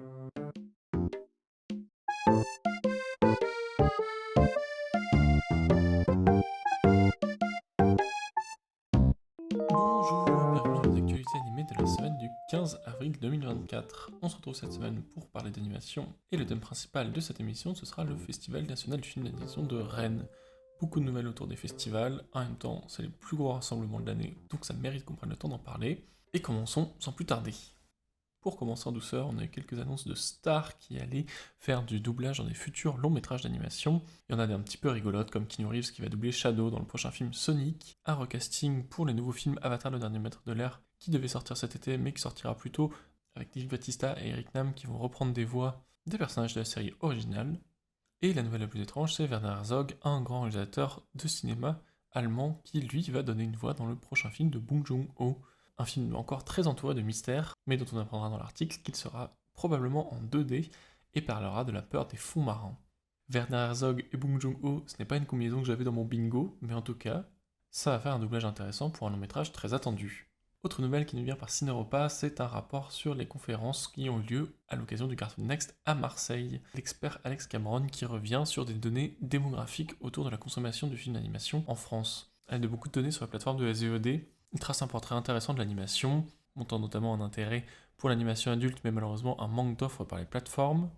Bonjour, bienvenue dans les actualités animées de la semaine du 15 avril 2024. On se retrouve cette semaine pour parler d'animation et le thème principal de cette émission ce sera le Festival national du film d'animation de Rennes. Beaucoup de nouvelles autour des festivals, en même temps c'est le plus gros rassemblement de l'année donc ça mérite qu'on prenne le temps d'en parler. Et commençons sans plus tarder. Pour commencer en douceur, on a eu quelques annonces de stars qui allaient faire du doublage dans des futurs longs métrages d'animation. Il y en a des un petit peu rigolotes comme Keanu Reeves qui va doubler Shadow dans le prochain film Sonic, un recasting pour les nouveaux films Avatar le dernier maître de l'air qui devait sortir cet été mais qui sortira plus tôt avec Dave Bautista et Eric Nam qui vont reprendre des voix des personnages de la série originale. Et la nouvelle la plus étrange, c'est Werner Herzog, un grand réalisateur de cinéma allemand qui lui va donner une voix dans le prochain film de Bong Joon-ho. Un film encore très entouré de mystères, mais dont on apprendra dans l'article qu'il sera probablement en 2D et parlera de la peur des fonds marins. Werner Herzog et Bong Joon-ho, ce n'est pas une combinaison que j'avais dans mon bingo, mais en tout cas, ça va faire un doublage intéressant pour un long métrage très attendu. Autre nouvelle qui nous vient par Cinéropa, c'est un rapport sur les conférences qui ont eu lieu à l'occasion du Cartoon Next à Marseille. L'expert Alex Cameron qui revient sur des données démographiques autour de la consommation du film d'animation en France. Elle a de beaucoup de données sur la plateforme de SVOD. Il trace un portrait intéressant de l'animation, montrant notamment un intérêt pour l'animation adulte, mais malheureusement un manque d'offres par les plateformes,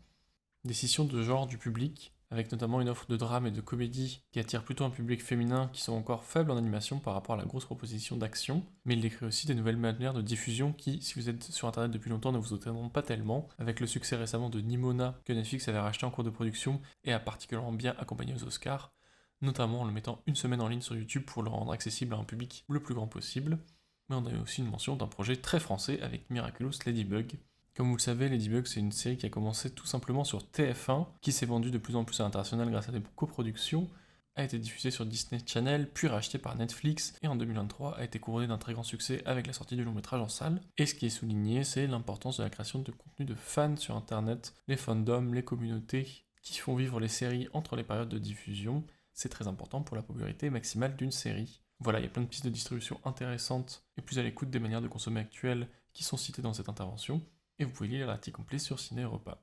des scissions de genre du public, avec notamment une offre de drame et de comédie qui attire plutôt un public féminin qui sont encore faibles en animation par rapport à la grosse proposition d'action, mais il décrit aussi des nouvelles manières de diffusion qui, si vous êtes sur internet depuis longtemps, ne vous étonneront pas tellement, avec le succès récemment de Nimona que Netflix avait racheté en cours de production et a particulièrement bien accompagné aux Oscars, notamment en le mettant une semaine en ligne sur YouTube pour le rendre accessible à un public le plus grand possible. Mais on a eu aussi une mention d'un projet très français avec Miraculous Ladybug. Comme vous le savez, Ladybug c'est une série qui a commencé tout simplement sur TF1, qui s'est vendue de plus en plus à l'international grâce à des coproductions, a été diffusée sur Disney Channel, puis rachetée par Netflix, et en 2023 a été couronnée d'un très grand succès avec la sortie du long métrage en salle. Et ce qui est souligné, c'est l'importance de la création de contenu de fans sur internet, les fandoms, les communautés qui font vivre les séries entre les périodes de diffusion. C'est très important pour la popularité maximale d'une série. Voilà, il y a plein de pistes de distribution intéressantes et plus à l'écoute des manières de consommer actuelles qui sont citées dans cette intervention, et vous pouvez lire l'article complet sur Ciné Europa.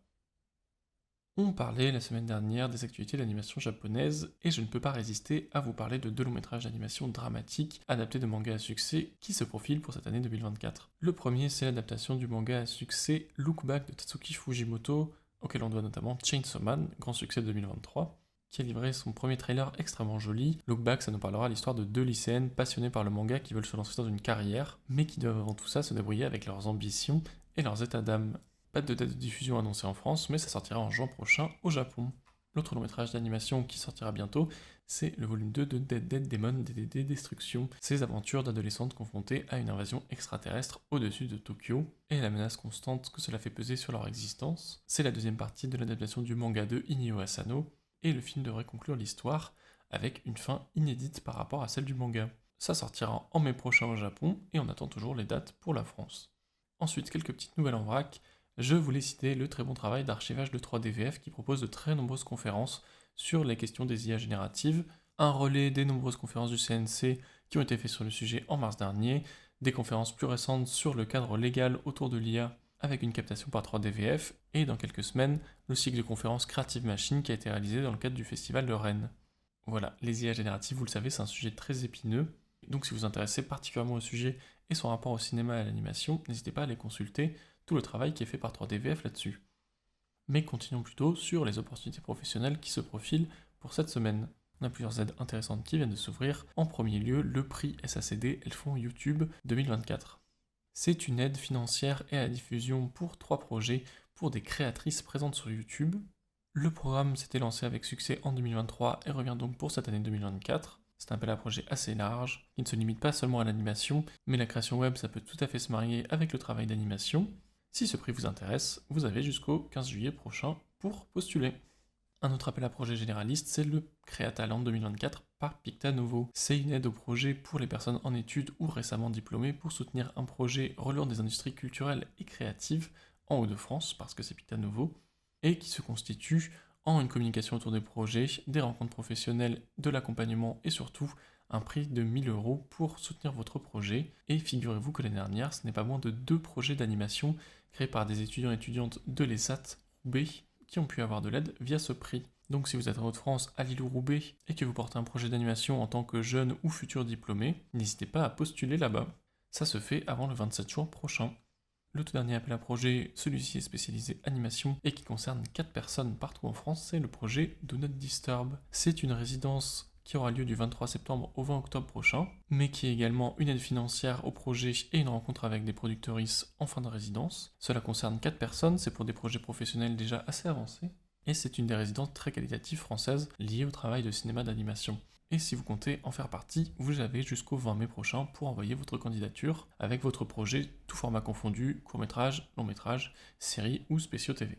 On parlait la semaine dernière des actualités de l'animation japonaise, et je ne peux pas résister à vous parler de deux longs métrages d'animation dramatique adaptés de mangas à succès qui se profilent pour cette année 2024. Le premier, c'est l'adaptation du manga à succès Look Back de Tatsuki Fujimoto, auquel on doit notamment Chainsaw Man, grand succès de 2023, qui a livré son premier trailer extrêmement joli. Look Back, ça nous parlera de l'histoire de deux lycéennes passionnées par le manga qui veulent se lancer dans une carrière, mais qui doivent avant tout ça se débrouiller avec leurs ambitions et leurs états d'âme. Pas de date de diffusion annoncée en France, mais ça sortira en juin prochain au Japon. L'autre long métrage d'animation qui sortira bientôt, c'est le volume 2 de Dead Dead Demon DDD Destruction, ces aventures d'adolescentes confrontées à une invasion extraterrestre au-dessus de Tokyo, et la menace constante que cela fait peser sur leur existence. C'est la deuxième partie de l'adaptation du manga de Inio Asano, et le film devrait conclure l'histoire avec une fin inédite par rapport à celle du manga. Ça sortira en mai prochain au Japon, et on attend toujours les dates pour la France. Ensuite, quelques petites nouvelles en vrac. Je voulais citer le très bon travail d'archivage de 3DVF qui propose de très nombreuses conférences sur les questions des IA génératives, un relais des nombreuses conférences du CNC qui ont été faites sur le sujet en mars dernier, des conférences plus récentes sur le cadre légal autour de l'IA avec une captation par 3DVF, et dans quelques semaines, le cycle de conférences Creative Machine qui a été réalisé dans le cadre du festival de Rennes. Voilà, les IA génératives, vous le savez, c'est un sujet très épineux, donc si vous vous intéressez particulièrement au sujet et son rapport au cinéma et à l'animation, n'hésitez pas à les consulter, tout le travail qui est fait par 3DVF là-dessus. Mais continuons plutôt sur les opportunités professionnelles qui se profilent pour cette semaine. On a plusieurs aides intéressantes qui viennent de s'ouvrir. En premier lieu, le prix SACD Elfond YouTube 2024. C'est une aide financière et à la diffusion pour 3 projets pour des créatrices présentes sur YouTube. Le programme s'était lancé avec succès en 2023 et revient donc pour cette année 2024. C'est un appel à projet assez large, qui ne se limite pas seulement à l'animation, mais la création web ça peut tout à fait se marier avec le travail d'animation. Si ce prix vous intéresse, vous avez jusqu'au 15 juillet prochain pour postuler. Un autre appel à projet généraliste, c'est le Créatalent 2024 par Pictanovo. C'est une aide au projet pour les personnes en études ou récemment diplômées pour soutenir un projet relant des industries culturelles et créatives en Hauts-de-France, parce que c'est Pictanovo, et qui se constitue en une communication autour des projets, des rencontres professionnelles, de l'accompagnement et surtout un prix de 1 000 € pour soutenir votre projet. Et figurez-vous que l'année dernière, ce n'est pas moins de 2 projets d'animation créés par des étudiants et étudiantes de l'ESAT Roubaix qui ont pu avoir de l'aide via ce prix. Donc si vous êtes en Hauts-de-France, à Lille ou Roubaix, et que vous portez un projet d'animation en tant que jeune ou futur diplômé, n'hésitez pas à postuler là-bas. Ça se fait avant le 27 juin prochain. Le tout dernier appel à projet, celui-ci est spécialisé animation et qui concerne 4 personnes partout en France, c'est le projet Do Not Disturb. C'est une résidence qui aura lieu du 23 septembre au 20 octobre prochain, mais qui est également une aide financière au projet et une rencontre avec des productrices en fin de résidence. Cela concerne 4 personnes, c'est pour des projets professionnels déjà assez avancés, et c'est une des résidences très qualitatives françaises liées au travail de cinéma d'animation. Et si vous comptez en faire partie, vous avez jusqu'au 20 mai prochain pour envoyer votre candidature avec votre projet, tout format confondu, court-métrage, long-métrage, série ou spéciaux TV.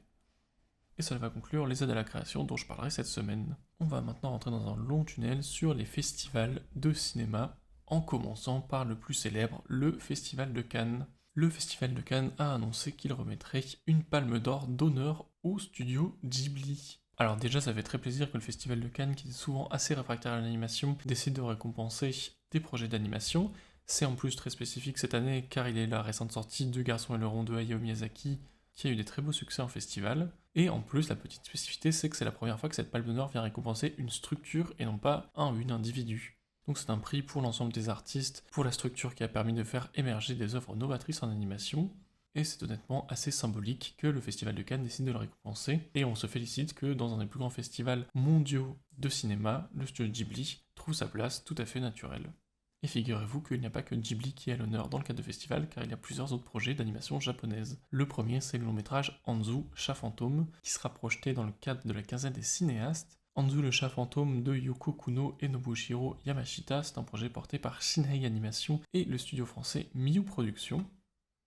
Et cela va conclure les aides à la création dont je parlerai cette semaine. On va maintenant rentrer dans un long tunnel sur les festivals de cinéma, en commençant par le plus célèbre, le Festival de Cannes. Le Festival de Cannes a annoncé qu'il remettrait une palme d'or d'honneur au studio Ghibli. Alors déjà, ça fait très plaisir que le Festival de Cannes, qui est souvent assez réfractaire à l'animation, décide de récompenser des projets d'animation. C'est en plus très spécifique cette année, car il est la récente sortie de Garçon et le Rond de Hayao Miyazaki, qui a eu des très beaux succès en festival. Et en plus, la petite spécificité, c'est que c'est la première fois que cette palme d'or vient récompenser une structure et non pas un ou une individu. Donc c'est un prix pour l'ensemble des artistes, pour la structure qui a permis de faire émerger des œuvres novatrices en animation, et c'est honnêtement assez symbolique que le Festival de Cannes décide de le récompenser, et on se félicite que dans un des plus grands festivals mondiaux de cinéma, le studio Ghibli trouve sa place tout à fait naturelle. Et figurez-vous qu'il n'y a pas que Ghibli qui est à l'honneur dans le cadre de festival, car il y a plusieurs autres projets d'animation japonaise. Le premier, c'est le long métrage Anzu, Chat fantôme, qui sera projeté dans le cadre de la quinzaine des cinéastes. Anzu, le chat fantôme de Yoko Kuno et Nobushiro Yamashita, c'est un projet porté par Shinhei Animation et le studio français Miyu Productions.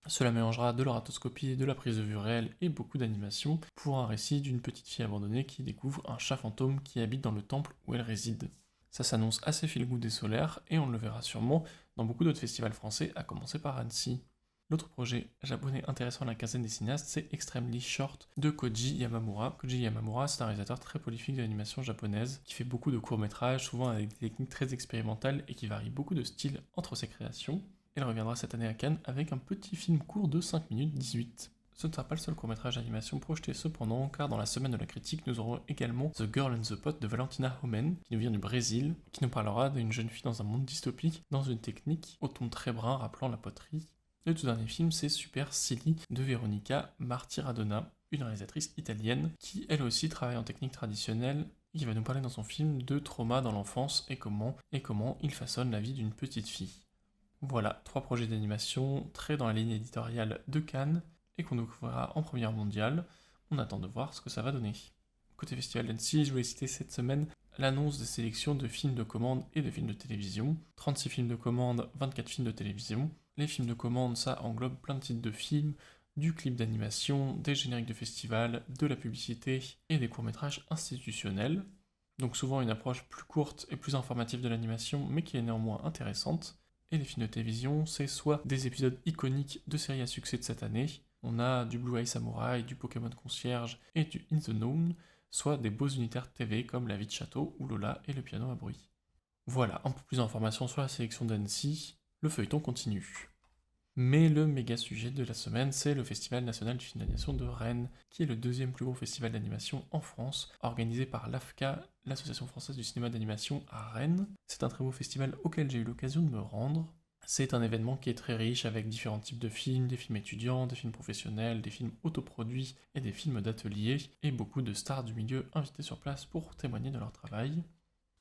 Cela mélangera de l'oratoscopie, de la prise de vue réelle et beaucoup d'animation pour un récit d'une petite fille abandonnée qui découvre un chat fantôme qui habite dans le temple où elle réside. Ça s'annonce assez feel-good et solaire, et on le verra sûrement dans beaucoup d'autres festivals français, à commencer par Annecy. L'autre projet japonais intéressant à la quinzaine des cinéastes, c'est Extremely Short de Koji Yamamura. Koji Yamamura, c'est un réalisateur très prolifique de l'animation japonaise, qui fait beaucoup de courts-métrages, souvent avec des techniques très expérimentales et qui varie beaucoup de styles entre ses créations. Il reviendra cette année à Cannes avec un petit film court de 5 minutes 18. Ce ne sera pas le seul court-métrage d'animation projeté cependant, car dans la semaine de la critique, nous aurons également The Girl in the Pot de Valentina Homen, qui nous vient du Brésil, qui nous parlera d'une jeune fille dans un monde dystopique, dans une technique au ton très brun rappelant la poterie. Le tout dernier film, c'est Super Silly de Veronica Martiradonna, une réalisatrice italienne, qui elle aussi travaille en technique traditionnelle, et qui va nous parler dans son film de trauma dans l'enfance et comment il façonne la vie d'une petite fille. Voilà, 3 projets d'animation très dans la ligne éditoriale de Cannes, et qu'on découvrira en première mondiale. On attend de voir ce que ça va donner. Côté Festival d'Annecy, je voulais citer cette semaine l'annonce des sélections de films de commande et de films de télévision. 36 films de commande, 24 films de télévision. Les films de commande, ça englobe plein de titres de films, du clip d'animation, des génériques de festival, de la publicité et des courts-métrages institutionnels. Donc souvent une approche plus courte et plus informative de l'animation, mais qui est néanmoins intéressante. Et les films de télévision, c'est soit des épisodes iconiques de séries à succès de cette année, on a du Blue Eye Samurai, du Pokémon Concierge et du In the Known, soit des beaux unitaires TV comme La Vie de Château ou Lola et le piano à bruit. Voilà, un peu plus d'informations sur la sélection d'Annecy, le feuilleton continue. Mais le méga sujet de la semaine, c'est le Festival national du film d'animation de Rennes, qui est le deuxième plus gros festival d'animation en France, organisé par l'AFCA, l'Association française du cinéma d'animation à Rennes. C'est un très beau festival auquel j'ai eu l'occasion de me rendre. C'est un événement qui est très riche avec différents types de films, des films étudiants, des films professionnels, des films autoproduits et des films d'atelier, et beaucoup de stars du milieu invités sur place pour témoigner de leur travail.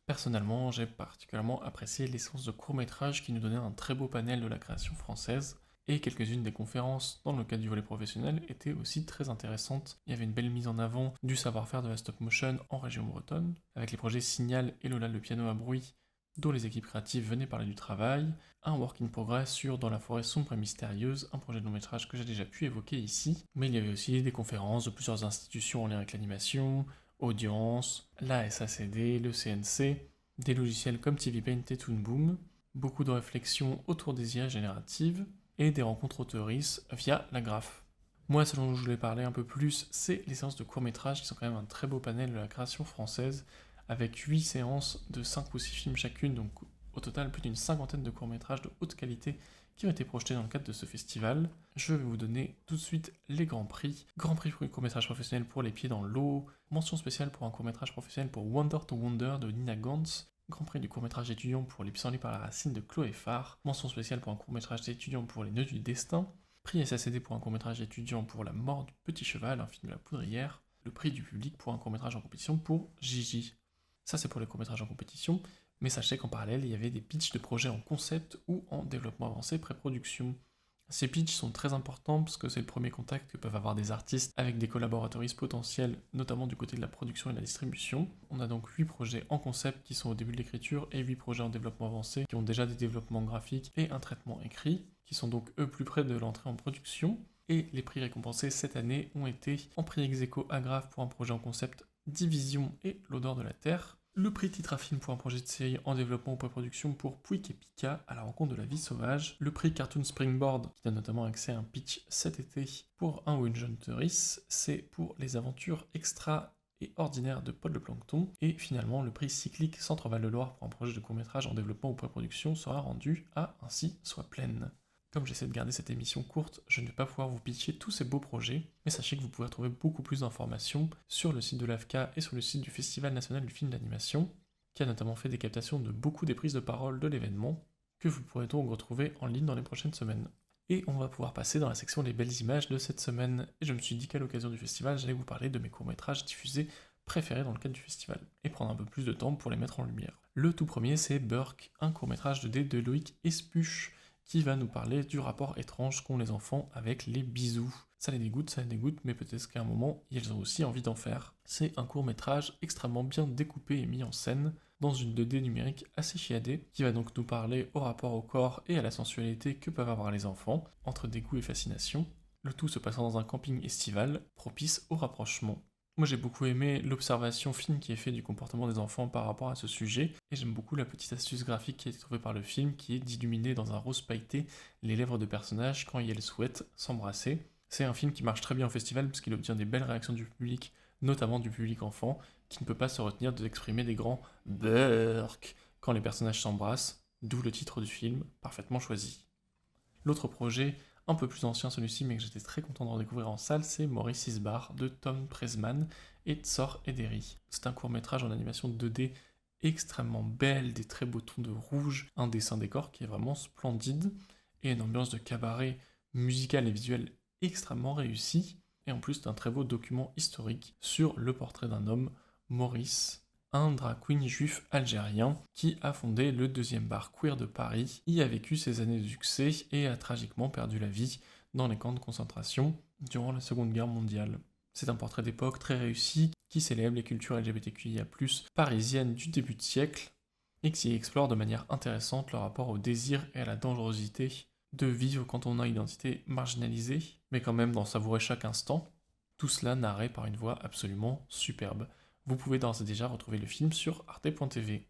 Personnellement, j'ai particulièrement apprécié les séances de courts-métrages qui nous donnaient un très beau panel de la création française, et quelques-unes des conférences dans le cadre du volet professionnel étaient aussi très intéressantes. Il y avait une belle mise en avant du savoir-faire de la stop-motion en région bretonne, avec les projets Signal et Lola le piano à bruit, dont les équipes créatives venaient parler du travail, un work in progress sur Dans la forêt sombre et mystérieuse, un projet de long métrage que j'ai déjà pu évoquer ici, mais il y avait aussi des conférences de plusieurs institutions en lien avec l'animation, Audience, la SACD, le CNC, des logiciels comme TV Paint et Toon Boom, beaucoup de réflexions autour des IA génératives, et des rencontres auteuristes via la graphe. Moi, ce dont je voulais parler un peu plus, c'est les séances de court-métrage qui sont quand même un très beau panel de la création française, avec 8 séances de 5 ou 6 films chacune, donc au total plus d'une cinquantaine de courts-métrages de haute qualité qui ont été projetés dans le cadre de ce festival. Je vais vous donner tout de suite les grands prix. Grand prix pour un court-métrage professionnel pour Les Pieds dans l'eau, mention spéciale pour un court-métrage professionnel pour Wonder to Wonder de Nina Gantz, grand prix du court-métrage étudiant pour Les Pissenlits par la racine de Chloé Farr, mention spéciale pour un court-métrage étudiant pour Les Nœuds du destin, prix SACD pour un court-métrage étudiant pour La mort du petit cheval, un film de la poudrière, le prix du public pour un court-métrage en compétition pour Gigi. Ça c'est pour les courts-métrages en compétition, mais sachez qu'en parallèle, il y avait des pitchs de projets en concept ou en développement avancé pré-production. Ces pitchs sont très importants parce que c'est le premier contact que peuvent avoir des artistes avec des collaborateuristes potentiels, notamment du côté de la production et de la distribution. On a donc 8 projets en concept qui sont au début de l'écriture et 8 projets en développement avancé qui ont déjà des développements graphiques et un traitement écrit, qui sont donc eux plus près de l'entrée en production. Et les prix récompensés cette année ont été en prix ex-aequo Agrave pour un projet en concept Division et L'odeur de la terre, le prix titre à film pour un projet de série en développement ou pré-production pour Pouic et Pika à la rencontre de la vie sauvage, le prix Cartoon Springboard qui donne notamment accès à un pitch cet été pour Un ou une jeune touriste, c'est pour les aventures extra et ordinaires de Paul le Plancton, et finalement le prix cyclique Centre-Val de Loire pour un projet de court-métrage en développement ou pré-production sera rendu à Ainsi soit pleine. Comme j'essaie de garder cette émission courte, je ne vais pas pouvoir vous pitcher tous ces beaux projets, mais sachez que vous pouvez trouver beaucoup plus d'informations sur le site de l'AFCA et sur le site du Festival national du film d'animation, qui a notamment fait des captations de beaucoup des prises de parole de l'événement, que vous pourrez donc retrouver en ligne dans les prochaines semaines. Et on va pouvoir passer dans la section des belles images de cette semaine, et je me suis dit qu'à l'occasion du festival, j'allais vous parler de mes courts-métrages diffusés préférés dans le cadre du festival, et prendre un peu plus de temps pour les mettre en lumière. Le tout premier, c'est Burk, un court-métrage 2D de Loïc Espuche, qui va nous parler du rapport étrange qu'ont les enfants avec les bisous. Ça les dégoûte, mais peut-être qu'à un moment, ils ont aussi envie d'en faire. C'est un court-métrage extrêmement bien découpé et mis en scène, dans une 2D numérique assez chiadée, qui va donc nous parler au rapport au corps et à la sensualité que peuvent avoir les enfants, entre dégoût et fascination, le tout se passant dans un camping estival, propice au rapprochement. Moi j'ai beaucoup aimé l'observation fine qui est faite du comportement des enfants par rapport à ce sujet, et j'aime beaucoup la petite astuce graphique qui a été trouvée par le film, qui est d'illuminer dans un rose pailleté les lèvres de personnages quand ils souhaitent s'embrasser. C'est un film qui marche très bien au festival parce qu'il obtient des belles réactions du public, notamment du public enfant, qui ne peut pas se retenir d'exprimer des grands « burk » quand les personnages s'embrassent, d'où le titre du film, parfaitement choisi. L'autre projet, un peu plus ancien celui-ci, mais que j'étais très content de redécouvrir en salle, c'est Maurice Isbar de Tom Presman et Tsor Ederi. C'est un court-métrage en animation 2D extrêmement belle, des très beaux tons de rouge, un dessin décor qui est vraiment splendide, et une ambiance de cabaret musical et visuel extrêmement réussie, et en plus d'un très beau document historique sur le portrait d'un homme, Maurice, un drag queen juif algérien qui a fondé le deuxième bar queer de Paris, y a vécu ses années de succès et a tragiquement perdu la vie dans les camps de concentration durant la Seconde Guerre mondiale. C'est un portrait d'époque très réussi qui célèbre les cultures LGBTQIA+, parisiennes du début de siècle et qui explore de manière intéressante le rapport au désir et à la dangerosité de vivre quand on a une identité marginalisée, mais quand même d'en savourer chaque instant. Tout cela narré par une voix absolument superbe. Vous pouvez d'ores et déjà retrouver le film sur arte.tv.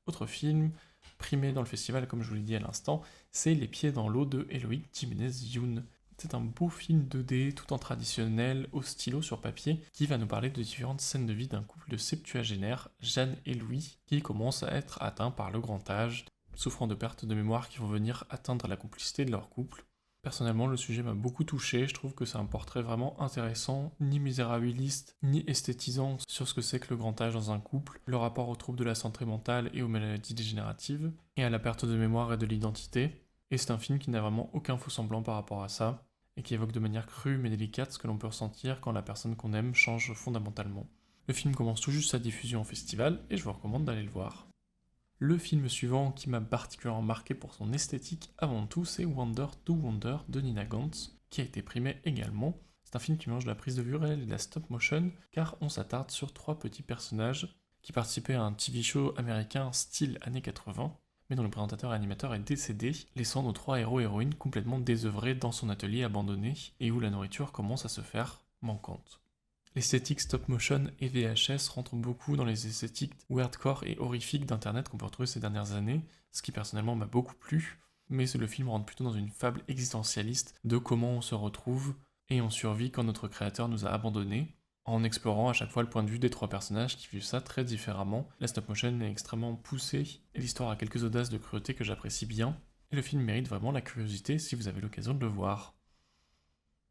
Autre film, primé dans le festival comme je vous l'ai dit à l'instant, c'est Les Pieds dans l'eau de Eloïc Jiménez-Youn. C'est un beau film 2D tout en traditionnel, au stylo sur papier, qui va nous parler de différentes scènes de vie d'un couple de septuagénaires, Jeanne et Louis, qui commencent à être atteints par le grand âge, souffrant de pertes de mémoire qui vont venir atteindre la complicité de leur couple. Personnellement, le sujet m'a beaucoup touché, je trouve que c'est un portrait vraiment intéressant, ni misérabiliste, ni esthétisant sur ce que c'est que le grand âge dans un couple, le rapport aux troubles de la santé mentale et aux maladies dégénératives, et à la perte de mémoire et de l'identité. Et c'est un film qui n'a vraiment aucun faux-semblant par rapport à ça, et qui évoque de manière crue mais délicate ce que l'on peut ressentir quand la personne qu'on aime change fondamentalement. Le film commence tout juste sa diffusion au festival, et je vous recommande d'aller le voir. Le film suivant qui m'a particulièrement marqué pour son esthétique avant tout, c'est Wonder to Wonder de Nina Gantz, qui a été primé également. C'est un film qui mélange de la prise de vue réelle et de la stop motion, car on s'attarde sur 3 petits personnages qui participaient à un TV show américain style années 80, mais dont le présentateur et animateur est décédé, laissant nos 3 héros-héroïnes complètement désœuvrés dans son atelier abandonné, et où la nourriture commence à se faire manquante. L'esthétique stop motion et VHS rentrent beaucoup dans les esthétiques weirdcore et horrifiques d'internet qu'on peut retrouver ces dernières années, ce qui personnellement m'a beaucoup plu, mais le film rentre plutôt dans une fable existentialiste de comment on se retrouve et on survit quand notre créateur nous a abandonnés, en explorant à chaque fois le point de vue des 3 personnages qui vivent ça très différemment. La stop motion est extrêmement poussée, et l'histoire a quelques audaces de cruauté que j'apprécie bien, et le film mérite vraiment la curiosité si vous avez l'occasion de le voir.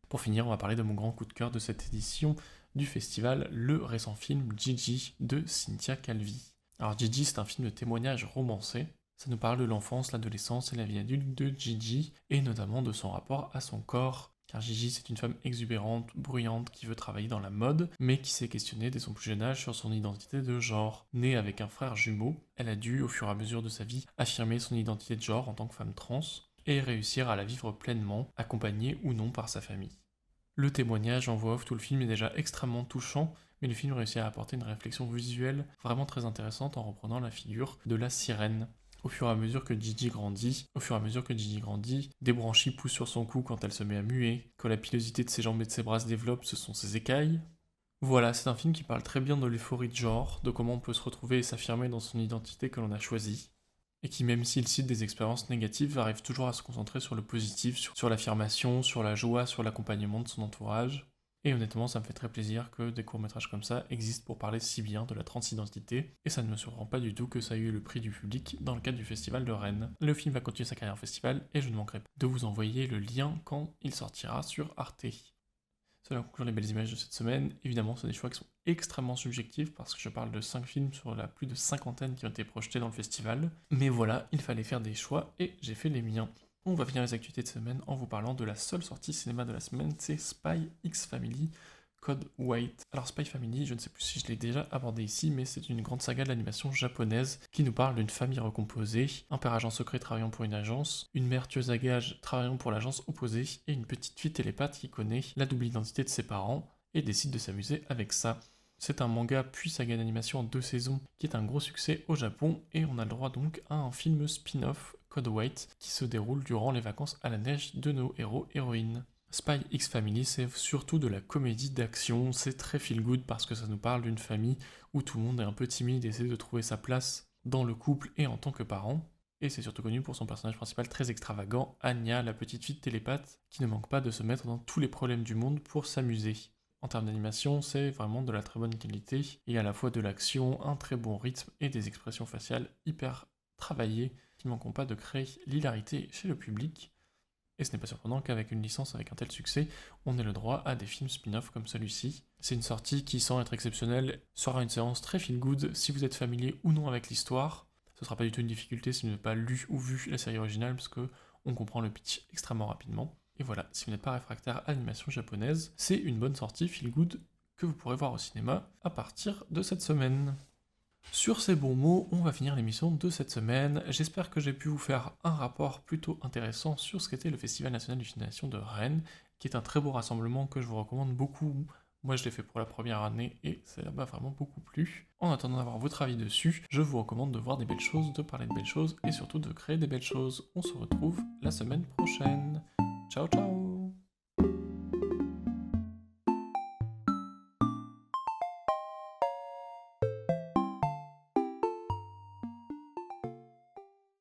Pour finir, on va parler de mon grand coup de cœur de cette édition du festival, le récent film Gigi de Cynthia Calvi. Alors Gigi, c'est un film de témoignage romancé. Ça nous parle de l'enfance, l'adolescence et la vie adulte de Gigi, et notamment de son rapport à son corps. Car Gigi, c'est une femme exubérante, bruyante, qui veut travailler dans la mode, mais qui s'est questionnée dès son plus jeune âge sur son identité de genre. Née avec un frère jumeau, elle a dû, au fur et à mesure de sa vie, affirmer son identité de genre en tant que femme trans, et réussir à la vivre pleinement, accompagnée ou non par sa famille. Le témoignage en voix off tout le film est déjà extrêmement touchant, mais le film réussit à apporter une réflexion visuelle vraiment très intéressante en reprenant la figure de la sirène. Au fur et à mesure que Gigi grandit, des branchies poussent sur son cou quand elle se met à muer, quand la pilosité de ses jambes et de ses bras se développe, ce sont ses écailles. Voilà, c'est un film qui parle très bien de l'euphorie de genre, de comment on peut se retrouver et s'affirmer dans son identité que l'on a choisie, et qui, même s'il cite des expériences négatives, arrive toujours à se concentrer sur le positif, sur l'affirmation, sur la joie, sur l'accompagnement de son entourage. Et honnêtement, ça me fait très plaisir que des courts-métrages comme ça existent pour parler si bien de la transidentité, et ça ne me surprend pas du tout que ça ait eu le prix du public dans le cadre du festival de Rennes. Le film va continuer sa carrière en festival, et je ne manquerai pas de vous envoyer le lien quand il sortira sur Arte. Cela conclut les belles images de cette semaine. Évidemment, ce sont des choix qui sont extrêmement subjectifs parce que je parle de 5 films sur la plus de cinquantaine qui ont été projetés dans le festival. Mais voilà, il fallait faire des choix et j'ai fait les miens. On va finir les actualités de semaine en vous parlant de la seule sortie cinéma de la semaine, c'est Spy X Family Code White. Alors Spy Family, je ne sais plus si je l'ai déjà abordé ici, mais c'est une grande saga de l'animation japonaise qui nous parle d'une famille recomposée, un père agent secret travaillant pour une agence, une mère tueuse à gages travaillant pour l'agence opposée, et une petite fille télépathe qui connaît la double identité de ses parents et décide de s'amuser avec ça. C'est un manga puis saga d'animation en 2 saisons qui est un gros succès au Japon, et on a le droit donc à un film spin-off, Code White, qui se déroule durant les vacances à la neige de nos héros-héroïnes. Spy X Family, c'est surtout de la comédie d'action, c'est très feel good parce que ça nous parle d'une famille où tout le monde est un peu timide et essaie de trouver sa place dans le couple et en tant que parent. Et c'est surtout connu pour son personnage principal très extravagant, Anya, la petite fille télépathe, qui ne manque pas de se mettre dans tous les problèmes du monde pour s'amuser. En termes d'animation, c'est vraiment de la très bonne qualité, et à la fois de l'action, un très bon rythme et des expressions faciales hyper travaillées qui ne manqueront pas de créer l'hilarité chez le public. Et ce n'est pas surprenant qu'avec une licence avec un tel succès, on ait le droit à des films spin-off comme celui-ci. C'est une sortie qui, sans être exceptionnelle, sera une séance très feel-good si vous êtes familier ou non avec l'histoire. Ce sera pas du tout une difficulté si vous n'avez pas lu ou vu la série originale, parce que on comprend le pitch extrêmement rapidement. Et voilà, si vous n'êtes pas réfractaire à l'animation japonaise, c'est une bonne sortie feel-good que vous pourrez voir au cinéma à partir de cette semaine. Sur ces bons mots, on va finir l'émission de cette semaine. J'espère que j'ai pu vous faire un rapport plutôt intéressant sur ce qu'était le Festival national du film d'animation de Rennes, qui est un très beau rassemblement que je vous recommande beaucoup. Moi, je l'ai fait pour la première année et ça m'a vraiment beaucoup plu. En attendant d'avoir votre avis dessus, je vous recommande de voir des belles choses, de parler de belles choses et surtout de créer des belles choses. On se retrouve la semaine prochaine. Ciao ciao!